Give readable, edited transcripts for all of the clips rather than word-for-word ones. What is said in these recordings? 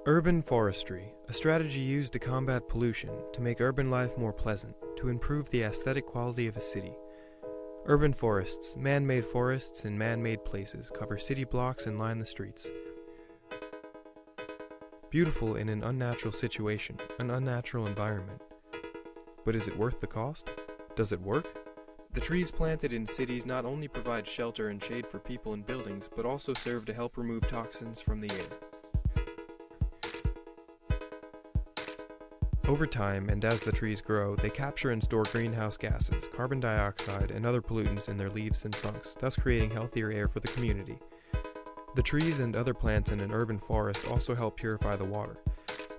Urban Forestry, a strategy used to combat pollution, to make urban life more pleasant, to improve the aesthetic quality of a city. Urban forests, man-made forests in man-made places, cover city blocks and line the streets. Beautiful in an unnatural situation, an unnatural environment. But is it worth the cost? Does it work? The trees planted in cities not only provide shelter and shade for people and buildings, but also serve to help remove toxins from the air. Over time, and as the trees grow, they capture and store greenhouse gases, carbon dioxide, and other pollutants in their leaves and trunks, thus creating healthier air for the community. The trees and other plants in an urban forest also help purify the water.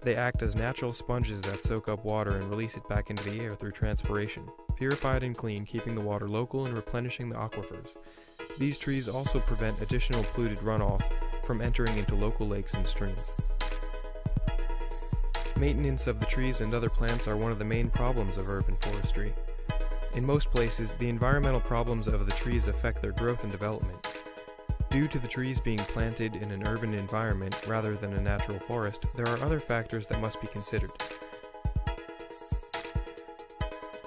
They act as natural sponges that soak up water and release it back into the air through transpiration, purified and clean, keeping the water local and replenishing the aquifers. These trees also prevent additional polluted runoff from entering into local lakes and streams. Maintenance of the trees and other plants are one of the main problems of urban forestry. In most places, the environmental problems of the trees affect their growth and development. Due to the trees being planted in an urban environment rather than a natural forest, there are other factors that must be considered.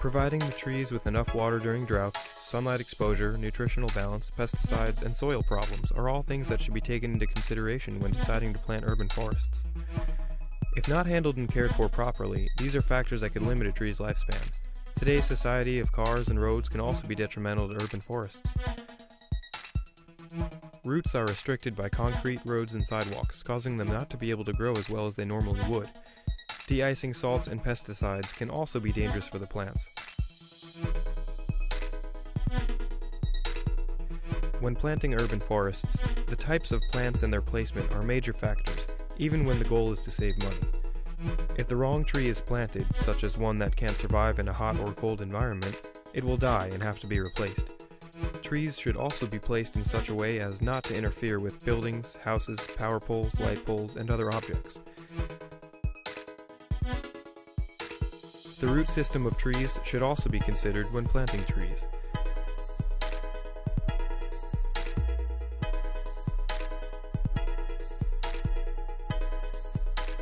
Providing the trees with enough water during droughts, sunlight exposure, nutritional balance, pesticides, and soil problems are all things that should be taken into consideration when deciding to plant urban forests. If not handled and cared for properly, these are factors that could limit a tree's lifespan. Today's society of cars and roads can also be detrimental to urban forests. Roots are restricted by concrete, roads, and sidewalks, causing them not to be able to grow as well as they normally would. De-icing salts and pesticides can also be dangerous for the plants. When planting urban forests, the types of plants and their placement are major factors, even when the goal is to save money. If the wrong tree is planted, such as one that can't survive in a hot or cold environment, it will die and have to be replaced. Trees should also be placed in such a way as not to interfere with buildings, houses, power poles, light poles, and other objects. The root system of trees should also be considered when planting trees.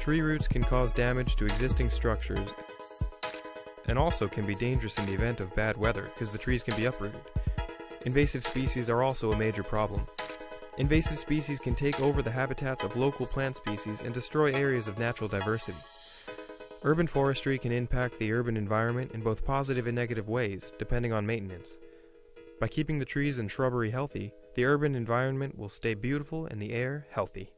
Tree roots can cause damage to existing structures and also can be dangerous in the event of bad weather because the trees can be uprooted. Invasive species are also a major problem. Invasive species can take over the habitats of local plant species and destroy areas of natural diversity. Urban forestry can impact the urban environment in both positive and negative ways, depending on maintenance. By keeping the trees and shrubbery healthy, the urban environment will stay beautiful and the air healthy.